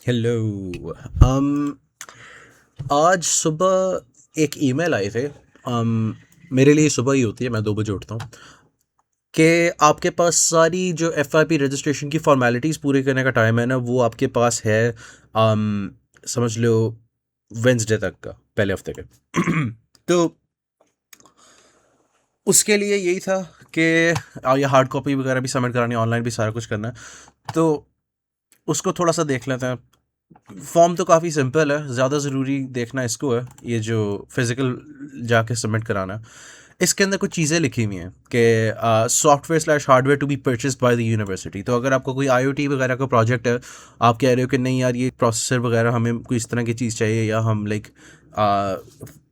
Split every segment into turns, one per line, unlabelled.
Hello. आज सुबह एक ईमेल आई थे। मेरे लिए सुबह ही होती है, मैं 2 बजे उठता हूँ। कि आपके पास सारी जो FIP रजिस्ट्रेशन की फॉर्मेलिटीज़ पूरी करने का टाइम है ना, वो आपके पास है। समझ लो वेंसडे तक का, पहले हफ्ते के। तो उसके लिए यही था कि ये हार्ड कॉपी वगैरह भी सबमिट करानी है, ऑनलाइन भी सारा कुछ करना है। तो उसको थोड़ा सा देख लेते हैं। फॉर्म तो काफ़ी सिंपल है, ज़्यादा ज़रूरी देखना इसको है, ये जो फिज़िकल जाके सबमिट कराना है। इसके अंदर कुछ चीज़ें लिखी हुई हैं कि software slash hardware to be purchased by the university. तो अगर आपको कोई IoT वगैरह का प्रोजेक्ट है, आप कह रहे हो कि नहीं यार ये प्रोसेसर वगैरह हमें कोई इस तरह की चीज़ चाहिए, या हम लाइक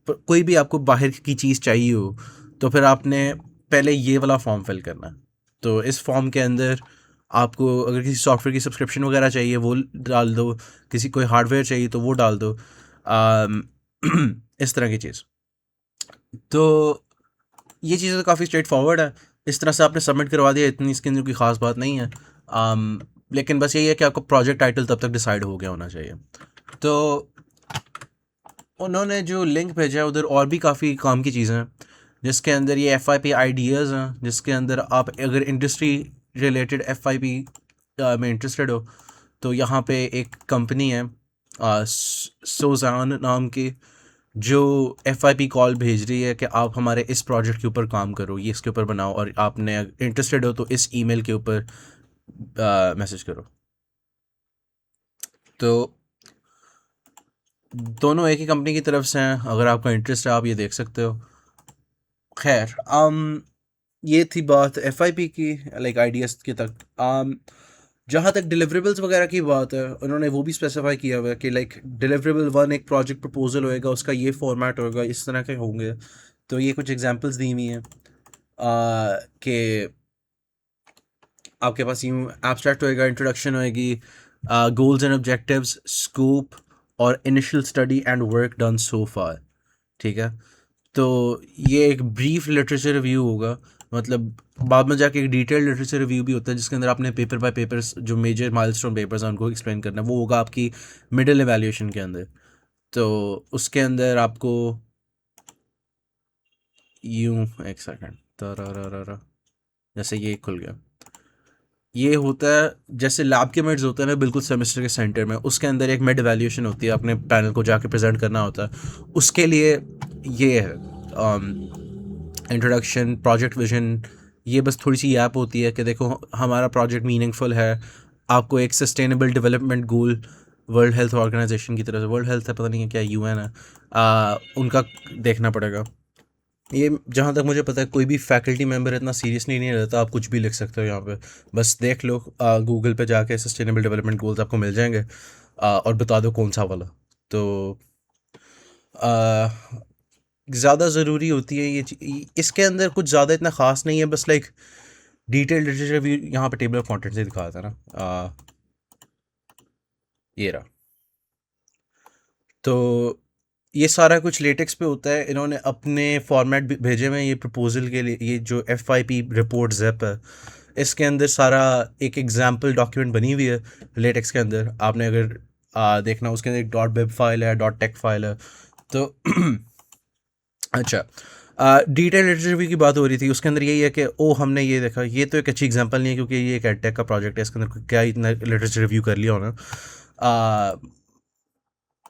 कोई भी आपको बाहर की चीज़ चाहिए हो, तो फिर आपने पहले ये वाला फॉर्म फिल करना है। तो इस फॉर्म के अंदर आपको अगर किसी सॉफ्टवेयर की सब्सक्रिप्शन वगैरह चाहिए वो डाल दो, किसी कोई हार्डवेयर चाहिए तो वो डाल दो। आम, इस तरह की चीज़। तो ये चीज़ें तो काफ़ी स्ट्रेट फॉरवर्ड है। इस तरह से आपने सबमिट करवा दिया, इतनी इसके अंदर कोई ख़ास बात नहीं है। लेकिन बस यही है कि आपका प्रोजेक्ट टाइटल तब तक डिसाइड हो गया होना चाहिए। तो उन्होंने जो लिंक भेजा है उधर और भी काफ़ी काम की चीज़ें हैं, जिसके अंदर ये FIP आइडियाज़ हैं, जिसके अंदर आप अगर इंडस्ट्री रिलेटेड FIP में इंटरेस्टेड हो तो यहाँ पे एक कंपनी है सोजान नाम की, जो FIP कॉल भेज रही है कि आप हमारे इस प्रोजेक्ट के ऊपर काम करो, ये इसके ऊपर बनाओ, और आपने इंटरेस्टेड हो तो इस ईमेल के ऊपर मैसेज करो। तो दोनों एक ही कंपनी की तरफ से हैं, अगर आपका इंटरेस्ट है आप ये देख सकते हो। खैर, ये थी बात FIP की, लाइक आइडियाज़ की तक। जहाँ तक डिलीवरेबल्स वगैरह की बात है, उन्होंने वो भी स्पेसिफाई किया हुआ है कि लाइक डिलीवरेबल 1 एक प्रोजेक्ट प्रपोजल होएगा, उसका ये फॉर्मेट होएगा, इस तरह के होंगे। तो ये कुछ एग्जांपल्स दी हुई हैं कि आपके पास यूँ एब्स्ट्रैक्ट होएगा, इंट्रोडक्शन होएगी, गोल्स एंड ऑब्जेक्टिव्स, स्कोप, और initial study and work done so far. ठीक है। तो ये एक ब्रीफ लिटरेचर रिव्यू होगा, मतलब बाद में जाके एक डिटेल्ड लिटरेचर रिव्यू भी होता है, जिसके अंदर आपने पेपर बाय पेपर्स जो मेजर माइलस्टोन पेपर्स हैं उनको एक्सप्लेन करना है। वो होगा आपकी मिडिल एवेल्यूएशन के अंदर। तो उसके अंदर आपको यूं, एक सेकंड, तररररर, जैसे ये खुल गया, ये होता है जैसे लैब के मिड्स होते हैं ना, बिल्कुल सेमेस्टर के सेंटर में, उसके अंदर एक मिड वैल्यूएशन होती है, अपने पैनल को जाके प्रेजेंट करना होता है। उसके लिए ये है इंट्रोडक्शन, प्रोजेक्ट विजन। ये बस थोड़ी सी ऐप होती है कि देखो हमारा प्रोजेक्ट मीनिंगफुल है, आपको एक sustainable development goal world health organization की तरफ से, वर्ल्ड हेल्थ है पता नहीं है क्या, UN है, उनका देखना पड़ेगा। ये जहाँ तक मुझे पता है कोई भी फैकल्टी मेंबर इतना सीरियसली नहीं रहता, आप कुछ भी लिख सकते हो यहाँ पे। बस देख लो, गूगल पे जाके सस्टेनेबल डेवलपमेंट गोल्स आपको मिल जाएंगे, और बता दो कौन सा वाला। तो ज़्यादा ज़रूरी होती है इसके अंदर कुछ ज़्यादा इतना ख़ास नहीं है, बस लाइक डिटेल लिटरेचर भी यहाँ पे टेबल ऑफ कंटेंट से दिखा था ना। ये रहा। तो ये सारा कुछ लेटेक्स पे होता है, इन्होंने अपने फॉर्मेट भेजे हुए हैं ये प्रपोजल के लिए। ये जो FIP रिपोर्ट ज़ेप है, इसके अंदर सारा एक एग्जाम्पल डॉक्यूमेंट बनी हुई है लेटेक्स के अंदर। आपने अगर देखना, उसके अंदर एक .bib फाइल है, .tex फाइल है। तो अच्छा, डिटेल लिटरेचर की बात हो रही थी, उसके अंदर यही है कि ओ हमने ये देखा, ये तो एक अच्छी एग्जांपल नहीं है क्योंकि ये एक एडटेक का प्रोजेक्ट है, इसके अंदर क्या इतना लिटरेचर रिव्यू कर लिया होना।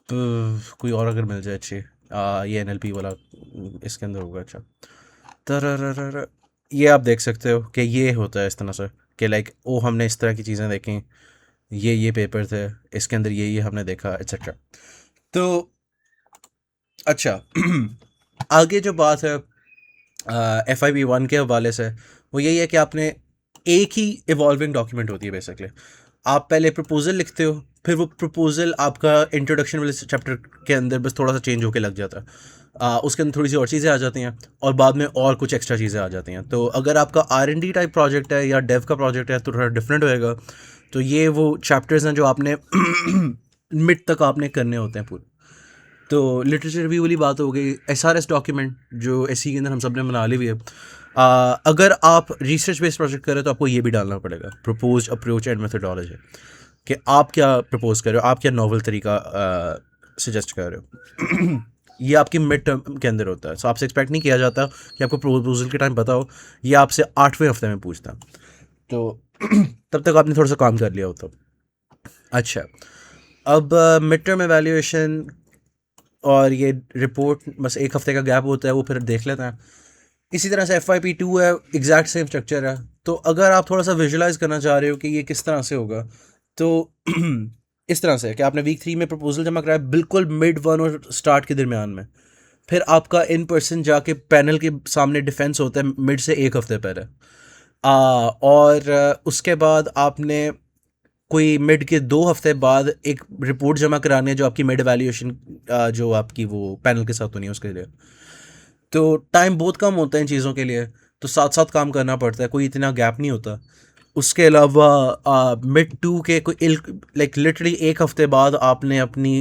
कोई और अगर मिल जाए अच्छी, ये NLP वाला इसके अंदर होगा। अच्छा, तर ये आप देख सकते हो कि ये होता है इस तरह से कि लाइक ओ हमने इस तरह की चीज़ें देखी, ये पेपर थे, इसके अंदर ये हमने देखा, एक्सेट्रा। तो अच्छा, आगे जो बात है FIP 1 के हवाले से, वो यही है कि आपने एक ही इवॉल्विंग डॉक्यूमेंट होती है बेसिकली। आप पहले प्रपोजल लिखते हो, फिर वो प्रपोजल आपका इंट्रोडक्शन वाले चैप्टर के अंदर बस थोड़ा सा चेंज होकर लग जाता है। उसके अंदर थोड़ी सी और चीज़ें आ जाती हैं, और बाद में और कुछ एक्स्ट्रा चीज़ें आ जाती हैं। तो अगर आपका R&D टाइप प्रोजेक्ट है या डेव का प्रोजेक्ट है तो थोड़ा डिफरेंट होएगा। तो ये वो चैप्टर्स हैं जो आपने मिड तक आपने करने होते हैं पूरे। तो लिटरेचर रिव्यू वाली बात हो गई। SRS डॉक्यूमेंट जो SC के अंदर हम सब ने बना ली हुई है। अगर आप रिसर्च बेस्ड प्रोजेक्ट कर रहे हो तो आपको ये भी डालना पड़ेगा, प्रपोज अप्रोच एंड मेथोडोलॉजी। कि आप क्या प्रपोज कर रहे हो, आप क्या नॉवल तरीका सजेस्ट कर रहे हो। ये आपकी मिड टर्म के अंदर होता है, सो आपसे एक्सपेक्ट नहीं किया जाता कि आपको प्रपोजल के टाइम पता हो। ये आपसे 8वें हफ्ते में पूछता है, तो तब तक आपने थोड़ा सा काम कर लिया होता। अच्छा, अब मिड टर्म एवेल्यूएशन और ये रिपोर्ट बस 1 हफ्ते का गैप होता है, वो फिर देख लेते हैं। इसी तरह से FYP2 है, एग्जैक्ट सेम स्ट्रक्चर है। तो अगर आप थोड़ा सा विजुलाइज करना चाह रहे हो कि ये किस तरह से होगा, तो इस तरह से कि आपने वीक 3 में प्रपोजल जमा कराया बिल्कुल मिड 1 और स्टार्ट के दरमियान में, फिर आपका इन पर्सन जाके पैनल के सामने डिफेंस होता है मिड से 1 हफ्ते पहले। और उसके बाद आपने कोई मिड के 2 हफ्ते बाद एक रिपोर्ट जमा करानी है जो आपकी मिड वैल्यूएशन, जो आपकी वो पैनल के साथ होनी है उसके लिए। तो टाइम बहुत कम होता है इन चीज़ों के लिए, तो साथ साथ काम करना पड़ता है, कोई इतना गैप नहीं होता। उसके अलावा मिड 2 के कोई लाइक लिटरली 1 हफ्ते बाद आपने अपनी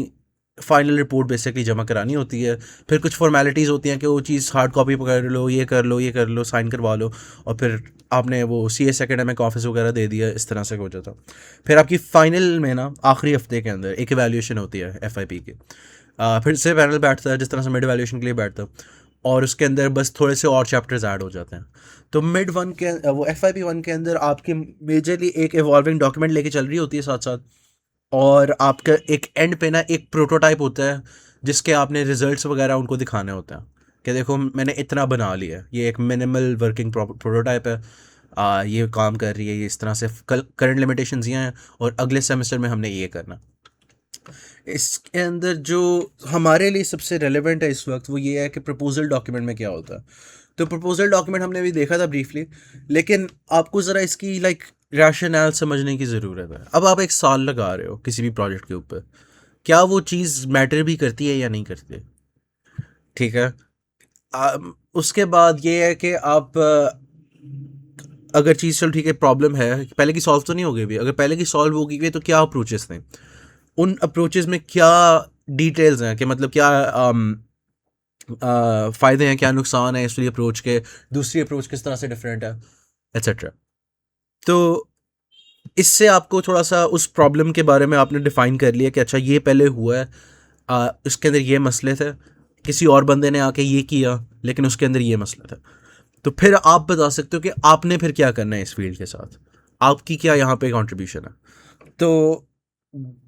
फाइनल रिपोर्ट बेसिकली जमा करानी होती है। फिर कुछ फॉर्मेलिटीज़ होती हैं कि वो चीज़ हार्ड कॉपी कर लो, ये कर लो, ये कर लो, साइन करवा लो, और फिर आपने वो CS एकेडमिक ऑफिस वगैरह दे दिया, इस तरह से हो जाता। फिर आपकी फ़ाइनल में ना आखिरी हफ्ते के अंदर एक एवेल्यूएशन होती है FIP की। फिर से पैनल बैठता है जिस तरह से मिड एवेल्यूएशन के लिए बैठता है, और उसके अंदर बस थोड़े से और चैप्टर्स ऐड हो जाते हैं। तो मिड 1 के वो FIP 1 के अंदर आपकी मेजरली एक इवॉल्विंग डॉक्यूमेंट लेके चल रही होती है साथ साथ, और आपका एक एंड पे ना एक प्रोटोटाइप होता है जिसके आपने रिजल्ट्स वगैरह उनको दिखाने होते हैं कि देखो मैंने इतना बना लिया है, ये एक मिनिमल वर्किंग प्रोटोटाइप है, ये काम कर रही है, ये इस तरह से करंट लिमिटेशंस ये हैं, और अगले सेमेस्टर में हमने ये करना। इसके अंदर जो हमारे लिए सबसे रेलेवेंट है इस वक्त वो ये है कि प्रपोजल डॉक्यूमेंट में क्या होता है। तो प्रपोजल डॉक्यूमेंट हमने भी देखा था ब्रीफली, लेकिन आपको ज़रा इसकी लाइक रैशनल समझने की ज़रूरत है। अब आप 1 साल लगा रहे हो किसी भी प्रोजेक्ट के ऊपर, क्या वो चीज़ मैटर भी करती है या नहीं करती, ठीक है। उसके बाद ये है कि आप अगर चीज़ चलो ठीक है, प्रॉब्लम है पहले की सॉल्व तो नहीं होगी भी, अगर पहले की सॉल्व होगी भी तो क्या अप्रोचेस थे, उन अप्रोचेस में क्या डिटेल्स हैं, कि मतलब क्या फ़ायदे हैं, क्या नुकसान है इस वाली अप्रोच के, दूसरी अप्रोच किस तरह से डिफरेंट है, एट्सेट्रा। तो इससे आपको थोड़ा सा उस प्रॉब्लम के बारे में आपने डिफ़ाइन कर लिया कि अच्छा ये पहले हुआ है, इसके अंदर ये मसले थे, किसी और बंदे ने आके ये किया लेकिन उसके अंदर ये मसला था। तो फिर आप बता सकते हो कि आपने फिर क्या करना है इस फील्ड के साथ, आपकी क्या यहाँ पे कंट्रीब्यूशन है। तो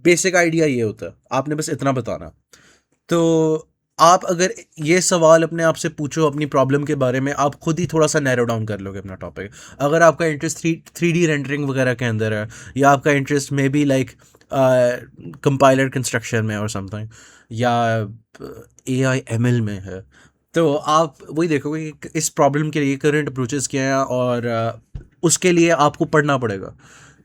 बेसिक आइडिया ये होता है, आपने बस इतना बताना। तो आप अगर ये सवाल अपने आप से पूछो अपनी प्रॉब्लम के बारे में, आप खुद ही थोड़ा सा नैरो डाउन कर लोगे अपना टॉपिक। अगर आपका इंटरेस्ट 3D रेंडरिंग वगैरह के अंदर है, या आपका interest may be like compiler construction में और समथिंग, या AI ML में है, तो आप वही देखोगे कि इस प्रॉब्लम के लिए करंट अप्रोचेस क्या हैं, और उसके लिए आपको पढ़ना पड़ेगा।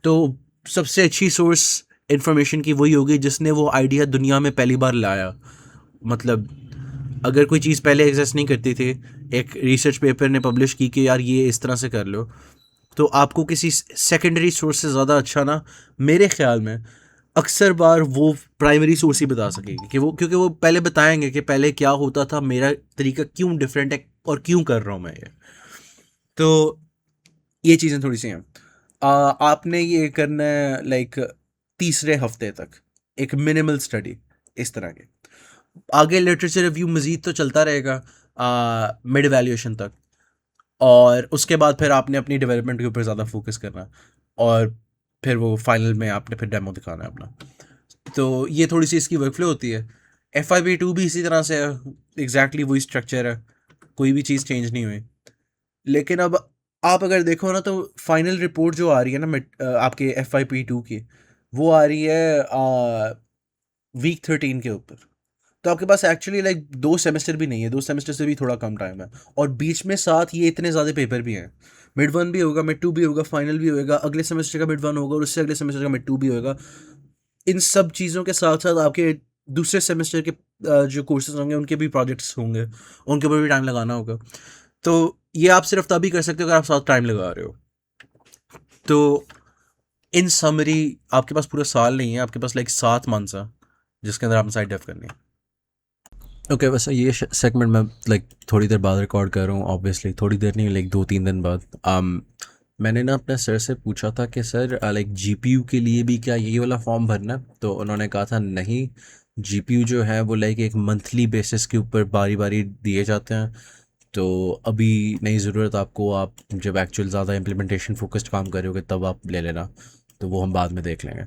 तो सबसे अच्छी सोर्स इंफॉर्मेशन की वही होगी जिसने वो आइडिया दुनिया में पहली बार लाया। मतलब अगर कोई चीज़ पहले एग्जिस्ट नहीं करती थी, एक रिसर्च पेपर ने पब्लिश की कि यार ये इस तरह से कर लो, तो आपको किसी सेकेंडरी सोर्स से ज़्यादा अच्छा ना, मेरे ख्याल में अक्सर बार वो प्राइमरी सोर्स ही बता सकेगी, कि वो क्योंकि वो पहले बताएंगे कि पहले क्या होता था, मेरा तरीका क्यों डिफरेंट है और क्यों कर रहा हूँ मैं ये। तो ये चीज़ें थोड़ी सी हैं। आपने ये करना है लाइक तीसरे हफ्ते तक एक मिनिमल स्टडी इस तरह के। आगे लिटरेचर रिव्यू मज़ीद तो चलता रहेगा मिड वैल्यूएशन तक, और उसके बाद फिर आपने अपनी डेवलपमेंट के ऊपर ज़्यादा फोकस करना है, और फिर वो फाइनल में आपने फिर डेमो दिखाना है अपना। तो ये थोड़ी सी इसकी वर्कफ्लो होती है। FIP2 भी इसी तरह से है, एग्जैक्टली वही स्ट्रक्चर है, कोई भी चीज़ चेंज नहीं हुई। लेकिन अब आप अगर देखो ना, तो फाइनल रिपोर्ट जो आ रही है ना आपके FIP2 की, वो आ रही है वीक 13 के ऊपर। तो आपके पास एक्चुअली लाइक 2 सेमेस्टर भी नहीं है, 2 सेमेस्टर से भी थोड़ा कम टाइम है, और बीच में साथ ये इतने ज़्यादा पेपर भी हैं। मिड 1 भी होगा, मिड 2 भी होगा, फाइनल भी होगा, अगले सेमेस्टर का मिड 1 होगा, और उससे अगले सेमेस्टर का मिड 2 भी होगा। इन सब चीज़ों के साथ साथ आपके दूसरे सेमेस्टर के जो कोर्सेज होंगे उनके भी प्रोजेक्ट्स होंगे, उनके ऊपर भी टाइम लगाना होगा। तो ये आप सिर्फ तभी कर सकते हो अगर आप साथ टाइम लगा रहे हो। तो इन समरी आपके पास पूरा साल नहीं है, आपके पास लाइक 7 मंथ्स है जिसके अंदर आपने साइड डेफ करनी है। ओके, वैसे ये सेगमेंट मैं लाइक थोड़ी देर बाद रिकॉर्ड कर रहा हूँ, ऑब्वियसली थोड़ी देर नहीं, लाइक 2-3 दिन बाद। मैंने ना अपने सर से पूछा था कि सर लाइक जीपीयू के लिए भी क्या यही वाला फॉर्म भरना है, तो उन्होंने कहा था नहीं, जीपीयू जो है वो लाइक एक मंथली बेसिस के ऊपर बारी बारी दिए जाते हैं। तो अभी नहीं ज़रूरत आपको, आप जब एक्चुअल ज़्यादा इम्प्लीमेंटेशन फोकस्ड काम करोगे तब आप ले लेना, तो वो हम बाद में देख लेंगे।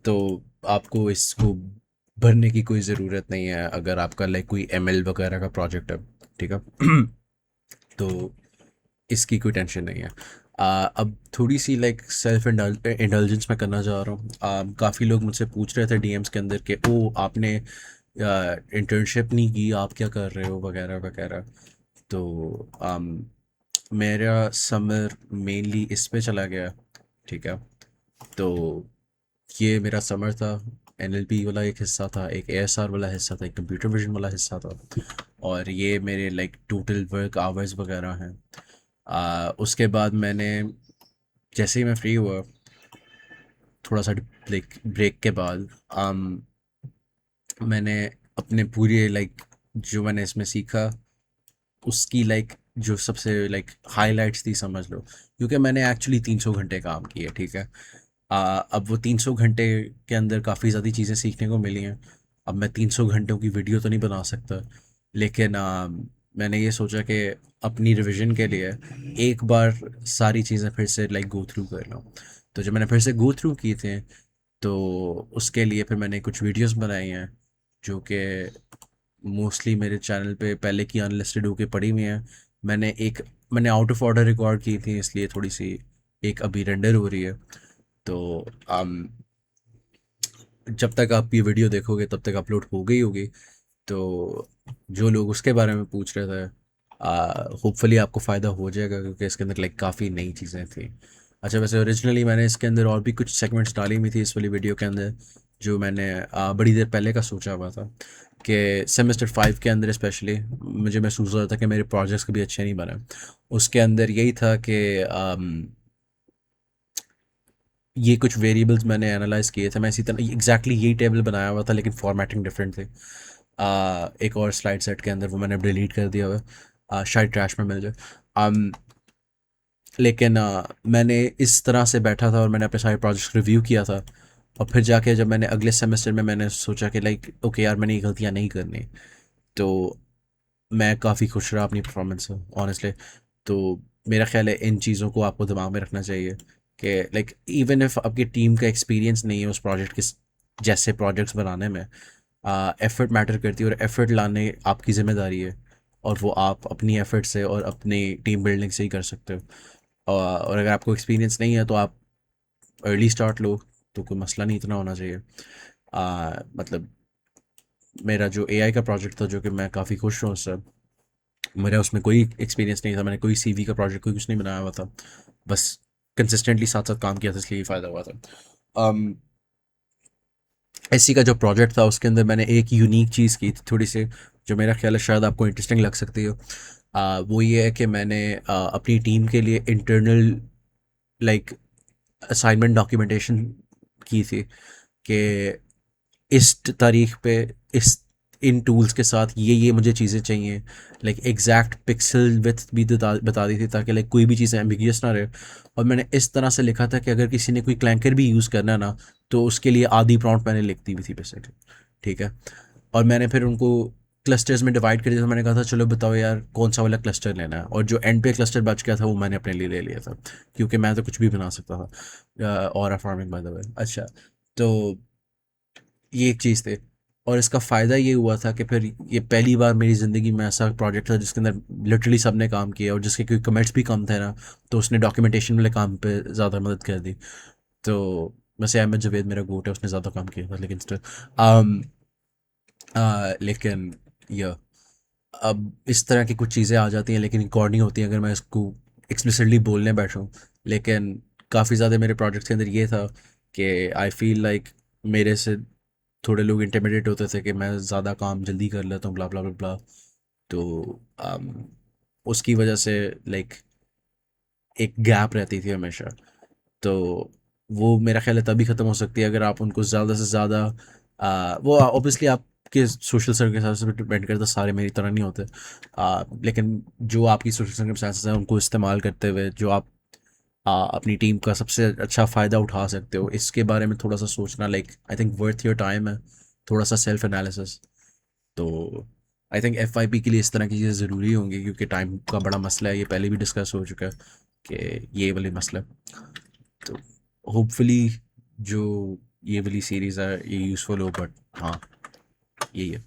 तो आपको इसको भरने की कोई ज़रूरत नहीं है अगर आपका लाइक कोई एमएल वगैरह का प्रोजेक्ट है, ठीक है। तो इसकी कोई टेंशन नहीं है। अब थोड़ी सी लाइक सेल्फ इंडल्जेंस मैं करना चाह रहा हूँ। काफ़ी लोग मुझसे पूछ रहे थे डीएम्स के अंदर कि ओ आपने इंटर्नशिप नहीं की, आप क्या कर रहे हो वगैरह वगैरह। तो मेरा समर मेनली इस पे चला गया, ठीक है। तो ये मेरा समर था, एनएलपी वाला एक हिस्सा था, एक एएसआर वाला हिस्सा था, एक कंप्यूटर विजन वाला हिस्सा था, और ये मेरे लाइक टोटल वर्क आवर्स वगैरह हैं। उसके बाद मैंने, जैसे ही मैं फ्री हुआ थोड़ा सा लाइक ब्रेक के बाद, मैंने अपने पूरे लाइक जो मैंने इसमें सीखा उसकी लाइक जो सबसे लाइक हाइलाइट्स थी समझ लो, क्योंकि मैंने एक्चुअली 300 घंटे काम किए, ठीक है। अब वो 300 घंटे के अंदर काफ़ी ज़्यादा चीज़ें सीखने को मिली हैं। अब मैं 300 घंटों की वीडियो तो नहीं बना सकता, लेकिन मैंने ये सोचा कि अपनी रिवीजन के लिए एक बार सारी चीज़ें फिर से लाइक गो थ्रू कर लूँ। तो जब मैंने फिर से गो थ्रू की थे, तो उसके लिए फिर मैंने कुछ वीडियोस बनाई हैं जो कि मोस्टली मेरे चैनल पे पहले की अनलिस्टेड होके पड़ी हुई हैं। मैंने आउट ऑफ ऑर्डर रिकॉर्ड की थी, इसलिए थोड़ी सी एक अभी रेंडर हो रही है। तो um, जब तक आप ये वीडियो देखोगे तब तक अपलोड हो गई होगी। तो जो लोग उसके बारे में पूछ रहे थे, होपफुली आपको फ़ायदा हो जाएगा, क्योंकि इसके अंदर लाइक काफ़ी नई चीज़ें थी। अच्छा, वैसे ओरिजिनली मैंने इसके अंदर और भी कुछ सेगमेंट्स डाली हुई थी इस वाली वीडियो के अंदर, जो मैंने बड़ी देर पहले का सोचा हुआ था कि सेमेस्टर 5 के अंदर स्पेशली मुझे महसूस हो रहा था कि मेरे प्रोजेक्ट्स कभी अच्छे नहीं बने। उसके अंदर यही था कि ये कुछ वेरिएबल्स मैंने एनालाइज किए थे, मैं इसी तरह एग्जैक्टली यही टेबल बनाया हुआ था, लेकिन फॉर्मेटिंग डिफरेंट थी। एक और स्लाइड सेट के अंदर वो मैंने डिलीट कर दिया हुआ है, शायद ट्रैश में मिल जाए। लेकिन मैंने इस तरह से बैठा था और मैंने अपने सारे प्रोजेक्ट्स रिव्यू किया था, और फिर जाके जब मैंने अगले सेमेस्टर में मैंने सोचा कि लाइक ओके यार, मैंने ये गलतियाँ नहीं करनी, तो मैं काफ़ी खुश रहा अपनी परफॉर्मेंस से ऑनेस्टली। तो मेरा ख्याल है इन चीज़ों को आपको दिमाग में रखना चाहिए कि लाइक इवन इफ आपकी टीम का एक्सपीरियंस नहीं है उस प्रोजेक्ट के जैसे प्रोजेक्ट्स बनाने में, एफर्ट मैटर करती है, और एफर्ट लाने आपकी ज़िम्मेदारी है, और वो आप अपनी एफर्ट से और अपनी टीम बिल्डिंग से ही कर सकते हो। और अगर आपको एक्सपीरियंस नहीं है तो आप अर्ली स्टार्ट लो, तो कोई मसला नहीं इतना होना चाहिए। मतलब मेरा जो एआई का प्रोजेक्ट था, जो कि मैं काफ़ी खुश हूँ उससे, मेरा उसमें कोई एक्सपीरियंस नहीं था, मैंने कोई सीवी का प्रोजेक्ट कोई कुछ नहीं बनाया हुआ था, बस कंसिस्टेंटली साथ साथ काम किया था, इसलिए फ़ायदा हुआ था। um, एसी का जो प्रोजेक्ट था उसके अंदर मैंने एक यूनिक चीज़ की थी थोड़ी सी, जो मेरा ख्याल है शायद आपको इंटरेस्टिंग लग सकती हो। वो ये है कि मैंने अपनी टीम के लिए इंटरनल लाइक असाइनमेंट डॉक्यूमेंटेशन की थी कि इस तारीख पे इस इन टूल्स के साथ ये मुझे चीज़ें चाहिए, लाइक एग्जैक्ट पिक्सल विथ भी बता दी थी, ताकि लाइक कोई भी चीज़ एम्बिगियस ना रहे। और मैंने इस तरह से लिखा था कि अगर किसी ने कोई क्लैंकर भी यूज़ करना ना, तो उसके लिए आधी प्रॉम्प्ट मैंने लिख दी हुई थी बेसिकली, ठीक है। और मैंने फिर उनको क्लस्टर्स में डिवाइड कर दिया था, मैंने कहा था चलो बताओ यार कौन सा वाला क्लस्टर लेना है, और जो एंड पे क्लस्टर बच गया था वो मैंने अपने लिए ले लिया था, क्योंकि मैं तो कुछ भी बना सकता था। और फार्मिंग बाय द वे। अच्छा, तो ये एक चीज़ थी। और इसका फ़ायदा ये हुआ था कि फिर ये पहली बार मेरी ज़िंदगी में ऐसा प्रोजेक्ट था जिसके अंदर लिटरली सब ने काम किया, और जिसके कोई कमेंट्स भी कम थे ना, तो उसने डॉक्यूमेंटेशन वाले काम पे ज़्यादा मदद कर दी। तो वैसे अहमद जावेद मेरा गोट है, उसने ज़्यादा काम किया था, लेकिन स्टिल लेकिन यह अब इस तरह की कुछ चीज़ें आ जाती हैं, लेकिन रिकॉर्ड नहीं होती हैं अगर मैं इसको एक्सप्लिसिटली बोलने बैठूं। लेकिन काफ़ी ज़्यादा मेरे प्रोजेक्ट के अंदर ये था कि आई फील लाइक मेरे से थोड़े लोग इंटिमिडेट होते थे कि मैं ज़्यादा काम जल्दी कर लेता हूँ, ब्ला ब्ला ब्ला ब्ला। तो उसकी वजह से लाइक एक गैप रहती थी हमेशा। तो वो मेरा ख्याल है तभी ख़त्म हो सकती है अगर आप उनको ज़्यादा से ज़्यादा वो ऑब्वियसली आपके सोशल सर्कमस्टांसेस पे डिपेंड करता है, सारे मेरी तरह नहीं होते। लेकिन जो आपकी सोशल सर्कमस्टांसेस हैं उनको इस्तेमाल करते हुए जो आप अपनी टीम का सबसे अच्छा फ़ायदा उठा सकते हो, इसके बारे में थोड़ा सा सोचना like I think worth your time है, थोड़ा सा सेल्फ एनालिसिस। तो आई थिंक एफ के लिए इस तरह की चीज़ें ज़रूरी होंगी, क्योंकि टाइम का बड़ा मसला है, ये पहले भी डिस्कस हो चुका है कि ये वाले मसला। तो होपफुली जो ये वाली सीरीज़ है ये यूज़फुल हो, बट हाँ यही है।